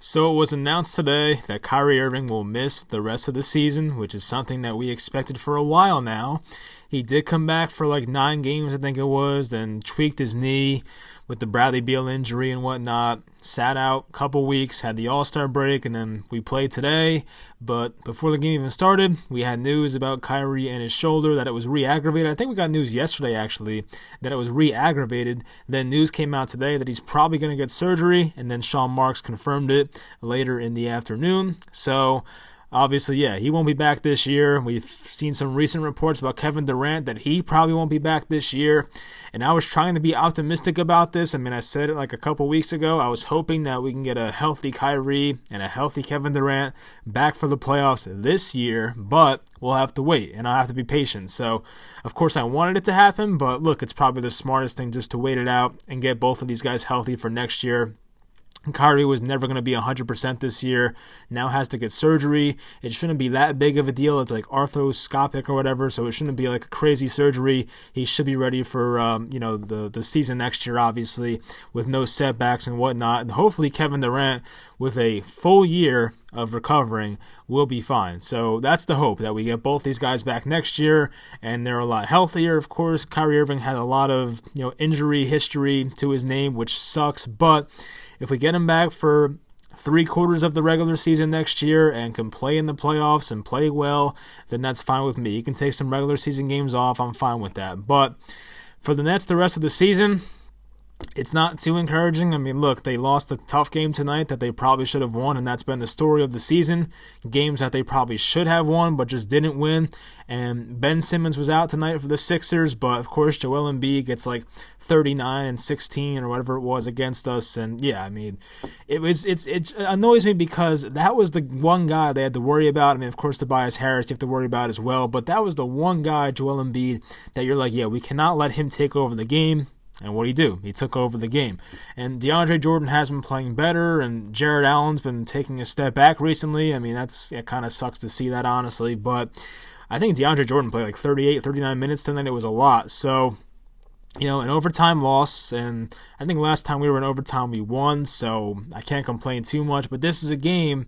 So it was announced today that Kyrie Irving will miss the rest of the season, which is something that we expected for a while now. He did come back for like 9 games, I think it was, then tweaked his knee with the Bradley Beal injury and whatnot. Sat out a couple weeks, had the All-Star break, and then we played today. But before the game even started, we had news about Kyrie and his shoulder, that it was re-aggravated. I think we got news yesterday, actually, that it was re-aggravated. Then news came out today that he's probably going to get surgery, and then Sean Marks confirmed it later in the afternoon. So obviously, yeah, he won't be back this year. We've seen some recent reports about Kevin Durant that he probably won't be back this year. And I was trying to be optimistic about this. I mean, I said it like a couple weeks ago. I was hoping that we can get a healthy Kyrie and a healthy Kevin Durant back for the playoffs this year. But we'll have to wait, and I'll have to be patient. So, of course, I wanted it to happen. But look, it's probably the smartest thing just to wait it out and get both of these guys healthy for next year. Kyrie was never going to be 100% this year, now has to get surgery. It shouldn't be that big of a deal. It's like arthroscopic or whatever, so it shouldn't be like a crazy surgery. He should be ready for the season next year, obviously, with no setbacks and whatnot. And hopefully Kevin Durant, with a full year of recovering, will be fine. So that's the hope, that we get both these guys back next year, and they're a lot healthier. Of course, Kyrie Irving had a lot of injury history to his name, which sucks, but if we get him back for 3/4 of the regular season next year and can play in the playoffs and play well, then that's fine with me. He can take some regular season games off. I'm fine with that. But for the Nets the rest of the season, it's not too encouraging. I mean, look, they lost a tough game tonight that they probably should have won, and that's been the story of the season. Games that they probably should have won but just didn't win. And Ben Simmons was out tonight for the Sixers, but of course Joel Embiid gets like 39 and 16 or whatever it was against us. And yeah, I mean, it annoys me because that was the one guy they had to worry about. I mean, of course, Tobias Harris you have to worry about as well, but that was the one guy, Joel Embiid, that you're like, yeah, we cannot let him take over the game. And what did he do? He took over the game. And DeAndre Jordan has been playing better, and Jared Allen's been taking a step back recently. I mean, it kind of sucks to see that, honestly. But I think DeAndre Jordan played like 38, 39 minutes tonight. It was a lot. So, an overtime loss, and I think last time we were in overtime we won, so I can't complain too much. But this is a game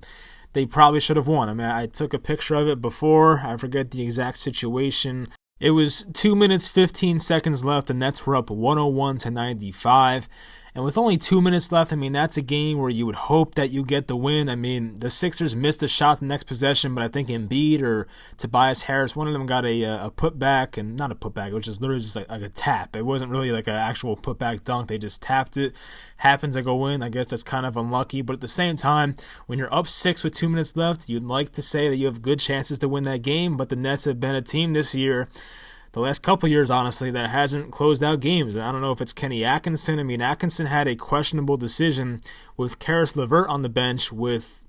they probably should have won. I mean, I took a picture of it before. I forget the exact situation. It was 2 minutes, 15 seconds left. The Nets were up 101-95. And with only 2 minutes left, I mean, that's a game where you would hope that you get the win. I mean, the Sixers missed a shot the next possession, but I think Embiid or Tobias Harris, one of them got a putback, and not a putback, it was just literally just like a tap. It wasn't really like an actual putback dunk. They just tapped it. Happens to go in. I guess that's kind of unlucky. But at the same time, when you're up 6 with 2 minutes left, you'd like to say that you have good chances to win that game. But the Nets have been a team this year, the last couple years, honestly, that hasn't closed out games. And I don't know if it's Kenny Atkinson. I mean, Atkinson had a questionable decision with Karis LeVert on the bench with,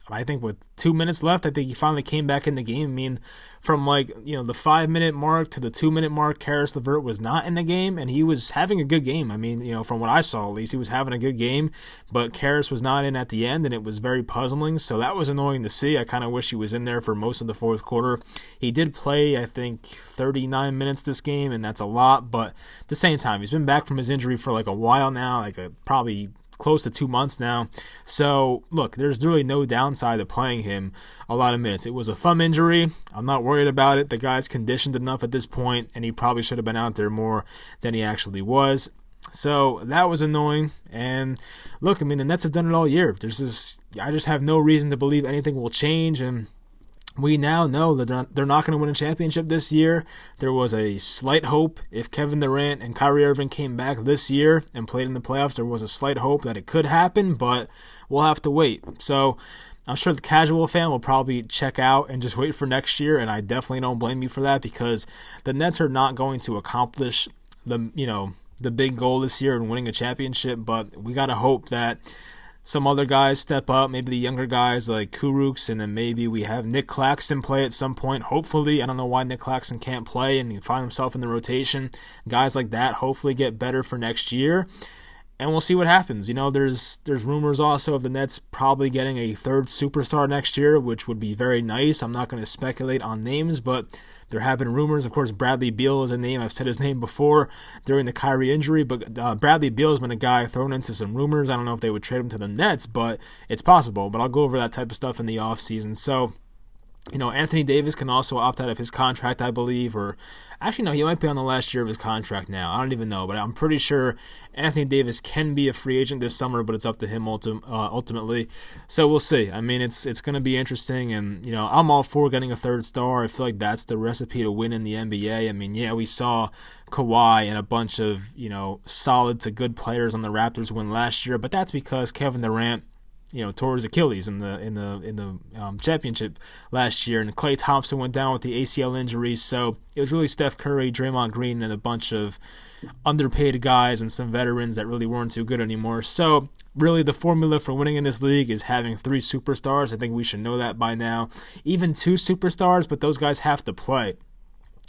I think with 2 minutes left, I think he finally came back in the game. I mean, from the 5-minute mark to the 2-minute mark, Karis LeVert was not in the game, and he was having a good game. I mean, from what I saw, at least, he was having a good game, but Karis was not in at the end, and it was very puzzling, so that was annoying to see. I kind of wish he was in there for most of the fourth quarter. He did play, I think, 39 minutes this game, and that's a lot, but at the same time, he's been back from his injury for like a while now, probably close to 2 months now. So, look, there's really no downside to playing him a lot of minutes. It was a thumb injury. I'm not worried about it. The guy's conditioned enough at this point, and he probably should have been out there more than he actually was. So, that was annoying. And, look, I mean, the Nets have done it all year. I just have no reason to believe anything will change, and we now know that they're not going to win a championship this year. There was a slight hope if Kevin Durant and Kyrie Irving came back this year and played in the playoffs. There was a slight hope that it could happen, but we'll have to wait. So I'm sure the casual fan will probably check out and just wait for next year, and I definitely don't blame you for that because the Nets are not going to accomplish the big goal this year in winning a championship, but we got to hope that some other guys step up, maybe the younger guys like Kurucs, and then maybe we have Nick Claxton play at some point. Hopefully, I don't know why Nick Claxton can't play and he find himself in the rotation. Guys like that hopefully get better for next year. and we'll see what happens. There's rumors also of the Nets probably getting a third superstar next year, which would be very nice. I'm not going to speculate on names, but there have been rumors. Of course, Bradley Beal is a name. I've said his name before during the Kyrie injury, but Bradley Beal has been a guy thrown into some rumors. I don't know if they would trade him to the Nets, but it's possible. But I'll go over that type of stuff in the offseason. So, Anthony Davis can also opt out of his contract, I believe, or actually, no, he might be on the last year of his contract now. I don't even know, but I'm pretty sure Anthony Davis can be a free agent this summer, but it's up to him ultimately. So we'll see. I mean, it's going to be interesting, and, I'm all for getting a third star. I feel like that's the recipe to win in the NBA. I mean, yeah, we saw Kawhi and a bunch of, solid to good players on the Raptors win last year, but that's because Kevin Durant tore his Achilles in the championship last year, and Klay Thompson went down with the ACL injury. So it was really Steph Curry, Draymond Green, and a bunch of underpaid guys and some veterans that really weren't too good anymore. So really, the formula for winning in this league is having 3 superstars. I think we should know that by now. Even 2 superstars, but those guys have to play.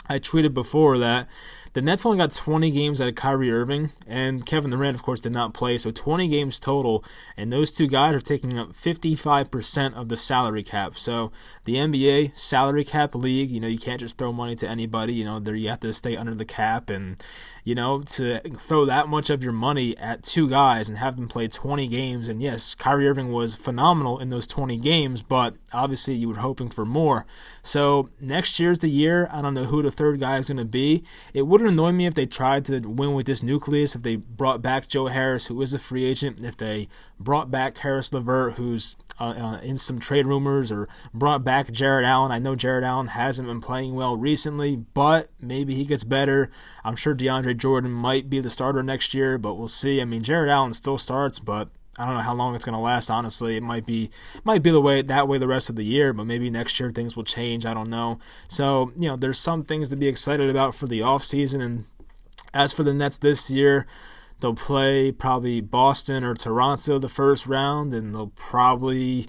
I tweeted before that the Nets only got 20 games out of Kyrie Irving, and Kevin Durant, of course, did not play, so 20 games total, and those 2 guys are taking up 55% of the salary cap. So the NBA salary cap league, you can't just throw money to anybody. You have to stay under the cap, and to throw that much of your money at 2 guys and have them play 20 games, and yes, Kyrie Irving was phenomenal in those 20 games, but obviously you were hoping for more. So next year's the year. I don't know who the third guy is going to be. It wouldn't annoy me if they tried to win with this nucleus, if they brought back Joe Harris, who is a free agent, if they brought back Karis LeVert, who's in some trade rumors, or brought back Jared Allen. I know Jared Allen hasn't been playing well recently, but maybe he gets better. I'm sure DeAndre Jordan might be the starter next year, but we'll see. I mean, Jared Allen still starts, but I don't know how long it's going to last, honestly. It might be the way the rest of the year, but maybe next year things will change. I don't know. So, there's some things to be excited about for the offseason. And as for the Nets this year, they'll play probably Boston or Toronto the first round, and they'll probably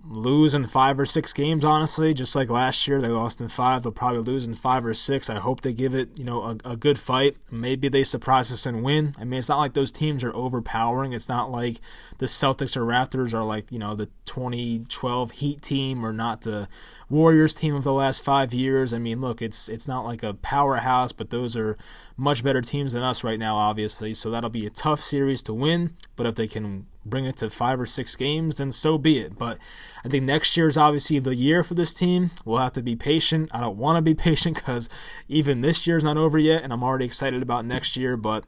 lose in 5 or 6 games, honestly. Just like last year, they lost in 5. They'll probably lose in 5 or 6. I hope they give it, a good fight. Maybe they surprise us and win. I mean, it's not like those teams are overpowering. It's not like the Celtics or Raptors are like, the 2012 Heat team, or not the Warriors team of the last 5 years. I mean, look, it's not like a powerhouse, but those are much better teams than us right now, obviously. So that'll be a tough series to win. But if they can bring it to 5 or 6 games, then so be it. But I think next year is obviously the year for this team. We'll have to be patient. I don't want to be patient because even this year's not over yet, and I'm already excited about next year. But,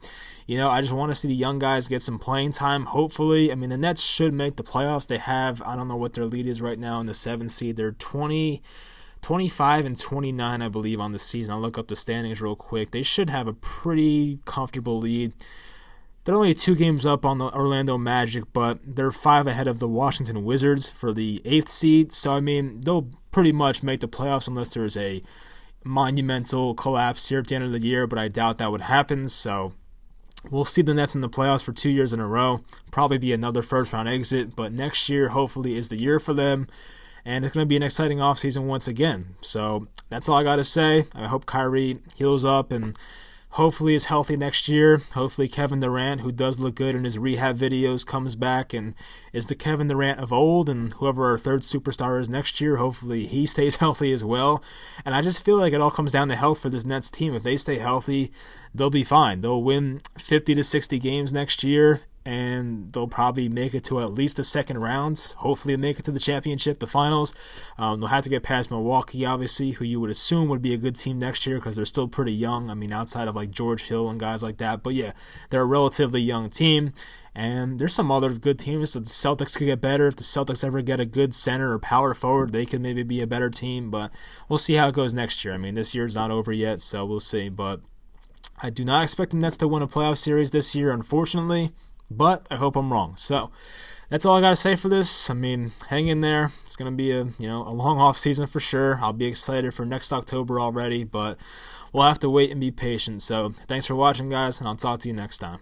I just want to see the young guys get some playing time, hopefully. I mean, the Nets should make the playoffs. They have, I don't know what their lead is right now in the 7th seed. They're 25 and 29, I believe, on the season. I'll look up the standings real quick. They should have a pretty comfortable lead. They're only 2 games up on the Orlando Magic, but they're 5 ahead of the Washington Wizards for the 8th seed. So, I mean, they'll pretty much make the playoffs unless there's a monumental collapse here at the end of the year, but I doubt that would happen. So we'll see the Nets in the playoffs for 2 years in a row. Probably be another first-round exit, but next year hopefully is the year for them. And it's going to be an exciting offseason once again. So that's all I got to say. I hope Kyrie heals up and hopefully is healthy next year. Hopefully Kevin Durant, who does look good in his rehab videos, comes back and is the Kevin Durant of old. And whoever our third superstar is next year, hopefully he stays healthy as well. And I just feel like it all comes down to health for this Nets team. If they stay healthy, they'll be fine. They'll win 50 to 60 games next year, and they'll probably make it to at least the second round. Hopefully make it to the championship, the finals. They'll have to get past Milwaukee, obviously, who you would assume would be a good team next year because they're still pretty young. I mean, outside of like George Hill and guys like that. But yeah, they're a relatively young team. And there's some other good teams. So the Celtics could get better. If the Celtics ever get a good center or power forward, they could maybe be a better team. But we'll see how it goes next year. I mean, this year's not over yet, so we'll see. But I do not expect the Nets to win a playoff series this year, unfortunately. But I hope I'm wrong. So that's all I got to say for this. I mean, hang in there. It's going to be a long off season for sure. I'll be excited for next October already, but we'll have to wait and be patient. So thanks for watching, guys, and I'll talk to you next time.